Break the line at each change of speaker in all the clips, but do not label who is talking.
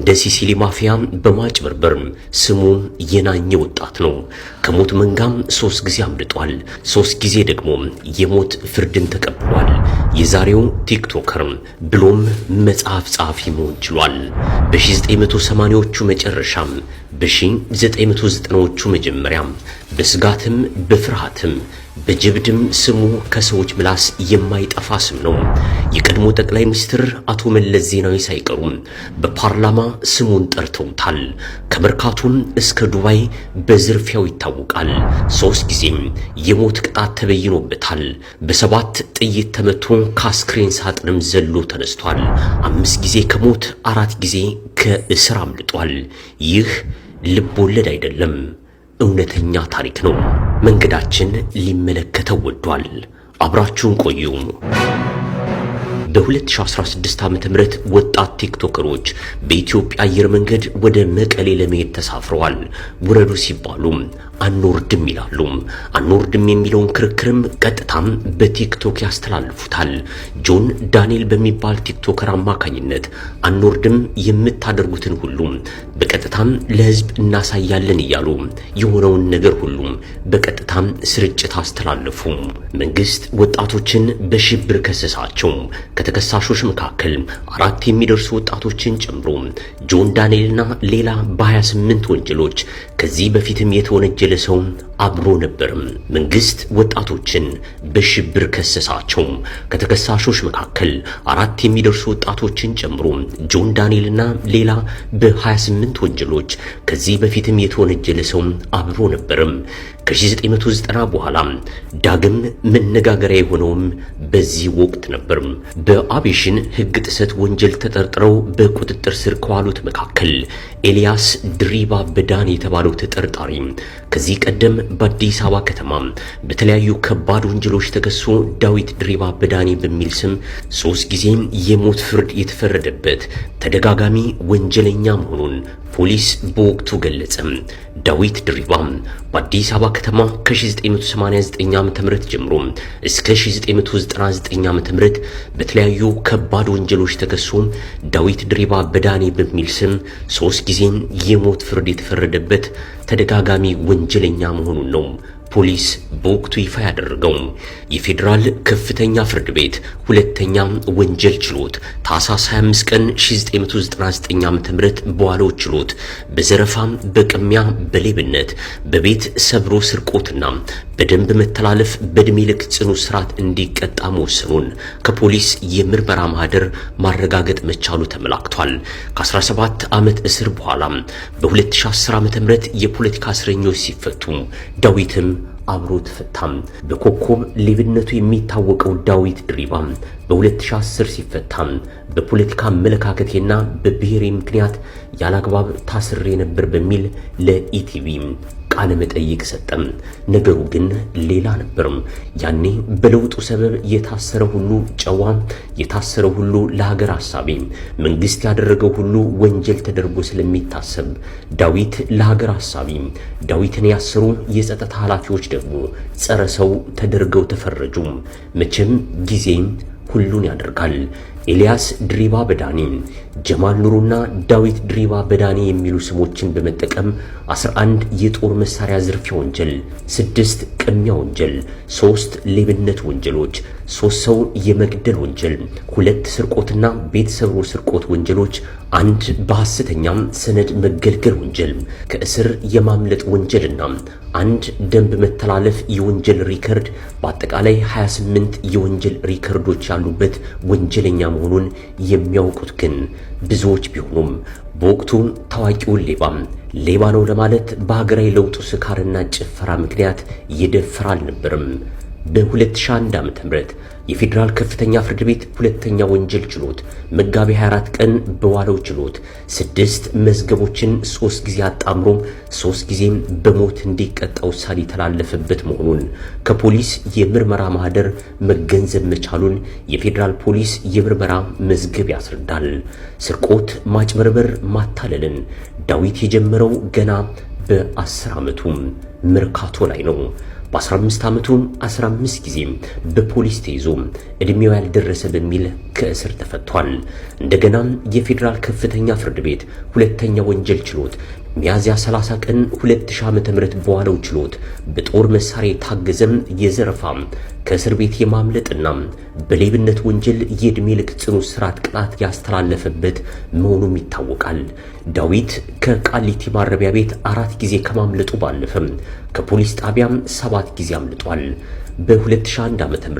እንደ ሲሲሊ ማፊያ በማጭበርበር ስሙ የናኘ ወጣት ነው። ከሞት መንጋም 3 ጊዜ አምልጧል። 3 ጊዜ ደግሞ የሞት ፍርድን ተቀብሏል። የዛሬው ቲክቶከር ብሎም መጽሐፍ ጸሐፊ መሆን ችሏል። በ1980ዎቹ መጨረሻም በ1990ዎቹ መጀመሪያ በስጋትም በፍርሃትም በጀብድም ስሙ ከሰዎች ምላስ የማይጠፋ ስም ነው። የቀድሞ ጠቅላይ ሚኒስትር አቶ መለስ ዜናዊ ሳይቀሩ በፓርላማ ስሙን ጠርተውታል። ከመርካቶም እስከ ዱባይ በዝርፊያው ይታወቃል። 3 ጊዜም የሞት ቅጣት ተበይኖበታል። በ7 ጥይት ተመቶ ከአስክሬን ሳጥንም ዘሎ ተነስቷል። 5 ጊዜ ከሞት 4 ጊዜ ከእስር አምልጧል። ይህ ልብ ወለድ አይደለም፣ እውነተኛ ታሪክ ነው። መንገዳችን ሊመለከተው ወዷል። አብራችሁን ቆዩ። በ2016 ዓ.ም ወጣት ቲክቶከሮች በኢትዮጵያ አየር መንገድ ወደ መቀሌ ለመሄድ ተሳፍረዋል። ውረዱ ሲባሉ አንወርድም ይላሉ። አንወርድም የሚለውን ክርክርም ቀጥታም በቲክቶክ ያስተላልፉታል። ጆን ዳንኤል በሚባል ቲክቶከር አማካኝነት አንወርድም የምታደርጉትን ሁሉ በቀጥታም ለህዝብ እናሳያለን እያሉ የሆነውን ነገር ሁሉ በቀጥታም ስርጭት አስተላለፉ። መንግስት ወጣቶችን በሽብር ከሰሳቸው። ከተከሳሾች መካከል 4 የሚደርሱ ወጣቶችን ጨምሮ ጆን ዳንኤልና ሌላ በ28 ወንጀሎች ከዚህ በፊትም የተወነጀለ ሰው አብሮ ነበር። መንግስት ወጣቶችን በሽብር ከሰሳቸው። ከተከሳሾች መካከል 4 የሚደርሱ ወጣቶችን ጨምሮ ጆን ዳንኤልና ሌላ በ28 ወንጀሎች ከዚህ በፊትም የተወነጀለ ሰው አብሮ ነበር። ከ1990 በኋላ ዳግም መነጋገሪያ የሆነውም በዚህ ወቅት ነበር። በአቪዬሽን ህግ ጥሰት ወንጀል ተጠርጥረው በቁጥጥር ስር ከዋሉት መካከል ኤልያስ ድሪባ በዳኔ የተባለው ተጠርጣሪ ከዚህ ቀደም በአዲስ አበባ ከተማ በተለያዩ ከባድ ወንጀሎች ተከሶ ዳዊት ድሪባ በዳኔ በሚል ስም 3 ጊዜ የሞት ፍርድ የተፈረደበት ተደጋጋሚ ወንጀለኛ መሆኑን ፖሊስ በወቅቱ ገለጸ። ዳዊት ድሪባ በአዲስ አበባ ከተማ ከ1989 ዓ.ም ጀምሮ እስከ 1999 ዓ.ም በተለያዩ ከባድ ወንጀሎች ተከሶ ዳዊት ድሪባ በዳኔ በሚል ስም 3 ጊዜ የሞት ፍርድ የተፈረደበት ተደጋጋሚ ወንጀለኛ መሆኑን ነው ፖሊስ በወቅቱ ይፋ ያደረገው። የፌዴራል ከፍተኛ ፍርድ ቤት ሁለተኛ ወንጀል ችሎት ታህሳስ 25 ቀን 1999 ዓ.ም በዋለው ችሎት በዘረፋ፣ በቅሚያ፣ በሌብነት፣ በቤት ሰብሮ ስርቆትና በደንብ መተላለፍ በዕድሜ ልክ ጽኑ እስራት እንዲቀጣ መወሰኑን ከፖሊስ የምርመራ ማህደር ማረጋገጥ መቻሉ ተመላክቷል። ከ17 ዓመት እስር በኋላ በ2010 ዓ.ም የፖለቲካ እስረኞች ሲፈቱ ዳዊትም አብሮ ተፈታም። በኮከብ ሌብነቱ የሚታወቀው ዳዊት ድሪባ በ2010 ሲፈታ በፖለቲካ አመለካከቴና በብሔሬ ምክንያት ያላግባብ ታስሬ ነበር በሚል ለኢቲቪ ቃለ መጠይቅ ሰጠም። ነገሩ ግን ሌላ ነበር። ያኔ በለውጡ ሰበብ የታሰረ ሁሉ ጨዋ፣ የታሰረ ሁሉ ለሀገር አሳቢ፣ መንግስት ያደረገው ሁሉ ወንጀል ተደርጎ ስለሚታሰብ ዳዊት ለሀገር አሳቢ፣ ዳዊትን ያሰሩ የጸጥታ ኃላፊዎች ደግሞ ጸረ ሰው ተደርገው ተፈረጁ። መቼም ጊዜ ሁሉን ያደርጋል። ኤልያስ ድሪባ በዳኔ፣ ጀማል ኑሩና ዳዊት ድሪባ በዳኔ የሚሉ ስሞችን በመጠቀም 11 የጦር መሳሪያ ዝርፊያ ወንጀል፣ 6 ቅሚያ ወንጀል፣ 3 ሌብነት ወንጀሎች፣ 3 ሰው የመግደል ወንጀል፣ 2 ስርቆትና ቤት ሰብሮ ስርቆት ወንጀሎች፣ 1 በሐሰተኛም ሰነድ መገልገል ወንጀል፣ ከእስር የማምለጥ ወንጀልና 1 ደንብ መተላለፍ የወንጀል ሪከርድ፣ በአጠቃላይ 28 የወንጀል ሪከርዶች ያሉበት ወንጀለኛ መሆኑን የሚያውቁት ግን ብዙዎች ቢሆኑም በወቅቱ ታዋቂውን ሌባ ነው ለማለት በሀገራዊ ለውጡ ስካርና ጭፈራ ምክንያት ይደፍር አልነበረም። በ2001 ዓ.ም የፌዴራል ከፍተኛ ፍርድ ቤት ሁለተኛ ወንጀል ችሎት መጋቢ 24 ቀን በዋለው ችሎት 6 መዝገቦችን 3 ጊዜ አጣምሮ 3 ጊዜም በሞት እንዲቀጣ ውሳኔ የተላለፈበት መሆኑን ከፖሊስ የምርመራ ማህደር መገንዘብ መቻሉን የፌዴራል ፖሊስ የምርመራ መዝገብ ያስረዳል። ስርቆት፣ ማጭበርበር፣ ማታለልን ዳዊት የጀመረው ገና በ10 ዓመቱ መርካቶ ላይ ነው። በ15 ዓመቱ 15 ጊዜ በፖሊስ ተይዞ እድሜው ያልደረሰ በሚል ከእስር ተፈቷል። እንደገና የፌዴራል ከፍተኛ ፍርድ ቤት ሁለተኛ ወንጀል ችሎት ሚያዝያ 30 ቀን 2000 ዓ.ም በዋለው ችሎት በጦር መሳሪያ የታገዘም የዘረፋ ከእስር ቤት የማምለጥና በሌብነት ወንጀል የዕድሜ ልክ ጽኑ እስራት ቅጣት ያስተላለፈበት መሆኑም ይታወቃል። ዳዊት ከቃሊቲ ማረሚያ ቤት 4 ጊዜ ከማምለጡ ባለፈም ከፖሊስ ጣቢያም 7 ጊዜ አምልጧል። በ2001 ዓ.ም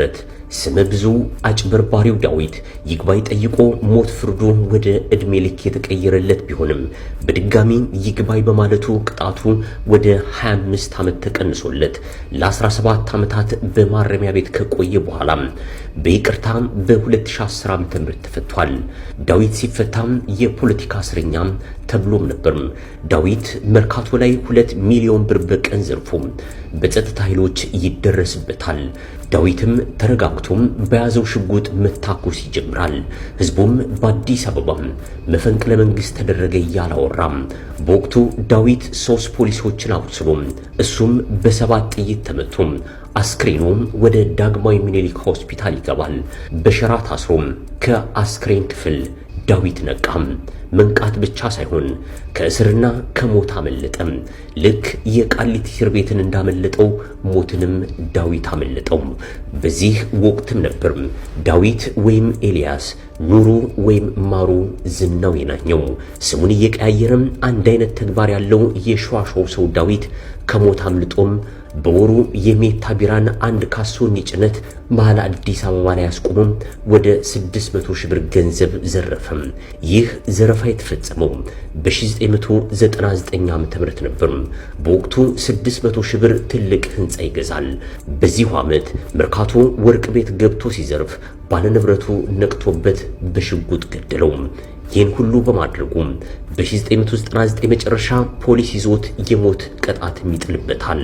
ስመ ብዙ አጭበርባሪው ዳዊት ይግባኝ ጠይቆ ሞት ፍርዱ ወደ ዕድሜ ልክ የተቀየረለት ቢሆንም በድጋሚ ይግባኝ በማለቱ ቅጣቱ ወደ 25 ዓመት ተቀንሶለት ለ17 ዓመታት በማረሚያ ቤት ከቆየ በኋላ በይቅርታ በ2010 ዓ.ም ተፈቷል። ዳዊት ሲፈታም የፖለቲካ እስረኛ ተብሎም ነበር። ዳዊት መርካቶ ላይ 2 ሚሊዮን ብር በቀን ዘርፎ በጸጥታ ኃይሎች ይደረስበታል። ዳዊትም ተረጋግቶም በያዘው ሽጉጥ መታኮስ ይጀምራል። ህዝቡም በአዲስ አበባ መፈንቅለ መንግስት ተደረገ እያላወራም በወቅቱ ዳዊት 3 ፖሊሶችን አቁስሎ እሱም በ7 ጥይት ተመቶ አስክሬኑ ወደ ዳግማዊ ምኒልክ ሆስፒታል ይገባል። በሸራ ታስሮ ከአስክሬን ክፍል ዳዊት ነቃም። መንቃት ብቻ ሳይሆን ከእስርና ከሞት አመለጠም። ልክ የቃሊቲ እስር ቤትን እንዳመለጠው ሞትንም ዳዊት አመለጠው። በዚህ ወቅትም ነበር ዳዊት ወይም ኤልያስ፣ ኑሩ ወይም ማሩ ዝናው የናኘው። ስሙን እየቀያየረም አንድ አይነት ተግባር ያለው የሸዋሸው ሰው ዳዊት ከሞት አምልጦም በወሩ የሜታ ቢራን 1 ካሶኒ ጭነት መሃል አዲስ አበባ ላይ ያስቆመም ወደ 600 ሺህ ብር ገንዘብ ዘረፈም። ይህ ዘረፋ የተፈጸመው በ1999 ዓ.ም ነበር። በወቅቱ 600 ሺህ ብር ትልቅ ህንጻ ይገዛል። በዚሁ ዓመት መርካቶ ወርቅ ቤት ገብቶ ሲዘርፍ ባለንብረቱ ነቅቶበት በሽጉጥ ገደለው። ይህን ሁሉ በማድረጉ በ1999 መጨረሻ ፖሊስ ይዞት የሞት ቅጣት ይጥልበታል።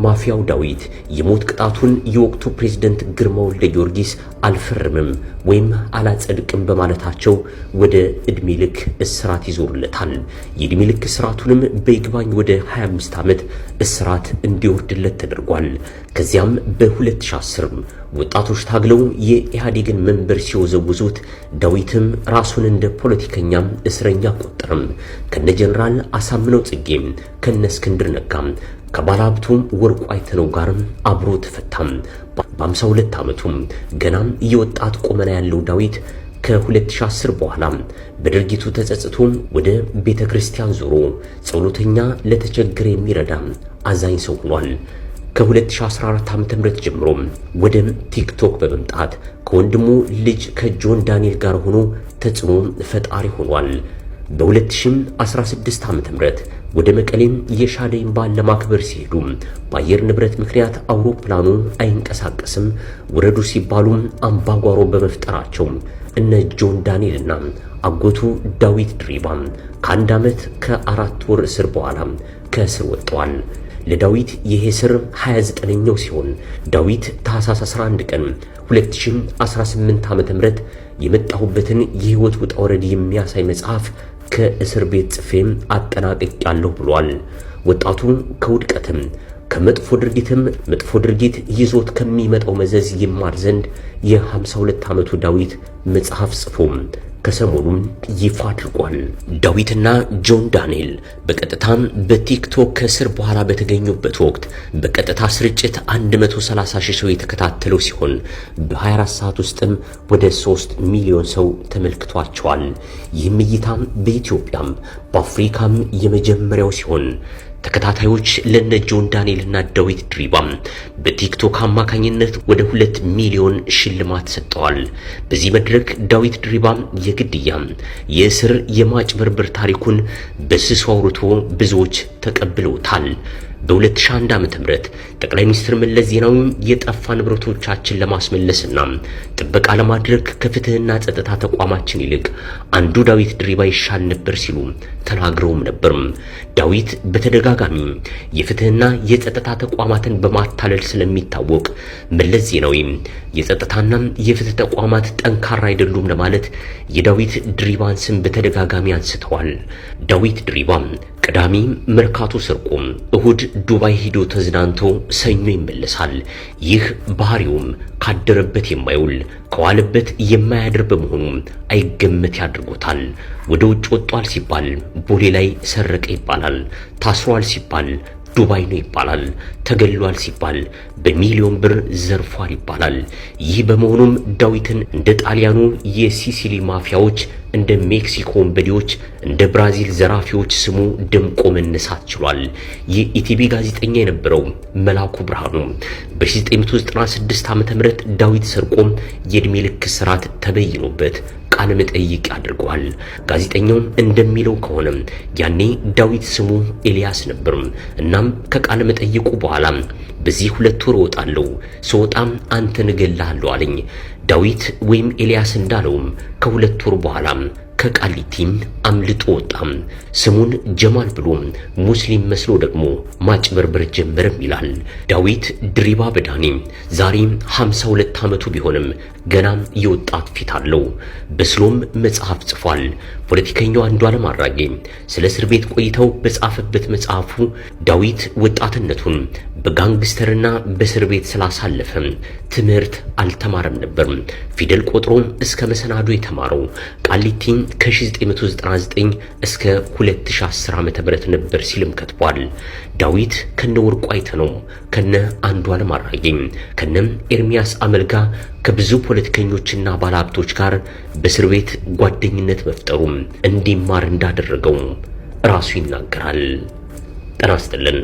ማፊያው ዳዊት የሞት ቅጣቱን የወቅቱ ፕሬዝዳንት ግርማ ወልደ ጊዮርጊስ አልፈርምም ወይም አላጸድቅም በማለታቸው ወደ ዕድሜ ልክ እስራት ይዞርለታል። የዕድሜ ልክ እስራቱንም በይግባኝ ወደ 25 ዓመት እስራት እንዲወርድለት ተደርጓል። ከዚያም በ2010 ወጣቶች ታግለው የኢህአዴግን መንበር ሲወዘውዙት ዳዊትም ራሱን እንደ ፖለቲከኛም እስረኛ ቆጠረም። ከነ ጀነራል አሳምነው ጽጌም ከነ እስክንድር ነጋም ከባለሀብቱ ወርቁ አይተነው ጋርም አብሮ ተፈታም። በ52 ዓመቱም ገናም የወጣት ቁመና ያለው ዳዊት ከ2010 በኋላ በድርጊቱ ተጸጽቶ ወደ ቤተክርስቲያን ዞሮ ጸሎተኛ ለተቸገረ የሚረዳ አዛኝ ሰው ሆኗል። ከ2014 ዓ.ም ጀምሮ ወደ ቲክቶክ በመምጣት ከወንድሙ ልጅ ከጆን ዳንኤል ጋር ሆኖ ተጽዕኖ ፈጣሪ ሆኗል። በ2016 ዓ.ም ወደ መቀሌም የሻደይን በዓል ለማክበር ሲሄዱ በአየር ንብረት ምክንያት አውሮፕላኑ አይንቀሳቀስም ውረዱ ሲባሉ አምባጓሮ በመፍጠራቸው እነ ጆን ዳንኤልና አጎቱ ዳዊት ድሪባ ከ1 ዓመት ከ4 ወር እስር በኋላ ከእስር ወጥተዋል። ለዳዊት ይሄ እስር 29ኛው ሲሆን ዳዊት ታህሳስ 11 ቀን 2018 ዓ.ም የመጣሁበትን የህይወት ውጣ ወረድ የሚያሳይ መጽሐፍ ከእስር ቤት ጽፌም አጠናቅቄያለሁ ብሏል። ወጣቱ ከውድቀትም ከመጥፎ ድርጊትም መጥፎ ድርጊት ይዞት ከሚመጣው መዘዝ ይማር ዘንድ የ52 ዓመቱ ዳዊት መጽሐፍ ጽፎ ከሰሞኑን ይፋ አድርጓል። ዳዊትና ጆን ዳንኤል በቀጥታም በቲክቶክ ከእስር በኋላ በተገኙበት ወቅት በቀጥታ ስርጭት 130 ሺህ ሰው የተከታተለው ሲሆን በ24 ሰዓት ውስጥም ወደ 3 ሚሊዮን ሰው ተመልክቷቸዋል። ይህም እይታም በኢትዮጵያም በአፍሪካም የመጀመሪያው ሲሆን ተከታታዮች ለነ ጆን ዳንኤልና ዳዊት ድሪባ በቲክቶክ አማካኝነት ወደ 2 ሚሊዮን ሽልማት ሰጥተዋል። በዚህ መድረክ ዳዊት ድሪባ የግድያ የእስር የማጭበርበር ታሪኩን በስሱ አውርቶ ብዙዎች ተቀብለውታል። በ2001 ዓ.ም ጠቅላይ ሚኒስትር መለስ ዜናዊ የጠፋ ንብረቶቻችን ለማስመለስና ጥበቃ ለማድረግ ከፍትህና ጸጥታ ተቋማችን ይልቅ አንዱ ዳዊት ድሪባ ይሻል ነበር ሲሉ ተናግረውም ነበር። ዳዊት በተደጋጋሚ የፍትህና የጸጥታ ተቋማትን በማታለል ስለሚታወቅ መለስ ዜናዊ የጸጥታና የፍትህ ተቋማት ጠንካራ አይደሉም ለማለት የዳዊት ድሪባን ስም በተደጋጋሚ አንስተዋል። ዳዊት ድሪባ ቅዳሜ መርካቶ ሰርቆ እሁድ ዱባይ ሄዶ ተዝናንቶ ሰኞ ይመለሳል። ይህ ባህሪውም ካደረበት የማይውል ከዋለበት የማያድር በመሆኑ አይገመት ያድርጎታል። ወደ ውጭ ወጥቷል ሲባል ቦሌ ላይ ሰረቀ ይባላል። ታስሯል ሲባል ዱባይ ነው ይባላል። ተገሏል ሲባል በሚሊዮን ብር ዘርፏል ይባላል። ይህ በመሆኑም ዳዊትን እንደ ጣሊያኑ የሲሲሊ ማፊያዎች፣ እንደ ሜክሲኮ ወንበዴዎች፣ እንደ ብራዚል ዘራፊዎች ስሙ ደምቆ መነሳት ችሏል። የኢቲቪ ጋዜጠኛ የነበረው መላኩ ብርሃኑ በ1996 ዓ.ም ዳዊት ሰርቆም የእድሜ ልክ እስራት ተበይኖበት ቃለ መጠይቅ አድርጓል። ጋዜጠኛው እንደሚለው ከሆነ ያኔ ዳዊት ስሙ ኤልያስ ነበር። እናም ከቃለ መጠይቁ በኋላ በዚህ 2 ወር እወጣለሁ፣ ስወጣም አንተን እገልሃለሁ አለኝ። ዳዊት ወይም ኤልያስ እንዳለውም ከ2 ወር በኋላ ከቃሊቲም አምልጦ ወጣ። ስሙን ጀማል ብሎ ሙስሊም መስሎ ደግሞ ማጭበርበር ጀመረም ይላል ዳዊት ድሪባ በዳኒ። ዛሬ 52 ዓመቱ ቢሆንም ገና የወጣት ፊት አለው። በስሎም መጽሐፍ ጽፏል። ፖለቲከኛው አንዱዓለም አራጌ ስለ እስር ቤት ቆይተው በጻፈበት መጽሐፉ ዳዊት ወጣትነቱን በጋንግስተርና በእስር ቤት ስላሳለፈ ትምህርት አልተማረም ነበር። ፊደል ቆጥሮ እስከ መሰናዶ የተማረው ቃሊቲ ከ1999 እስከ 2010 ዓ.ም ነበር ሲልም ከትቧል። ዳዊት ከነ ወርቁ አይተነው፣ ከነ አንዱዓለም አራጌ፣ ከነ ኤርሚያስ አመልጋ ከብዙ ፖለቲከኞችና ባለሀብቶች ጋር በእስር ቤት ጓደኝነት መፍጠሩ እንዲማር እንዳደረገው ራሱ ይናገራል። ጤና ይስጥልን።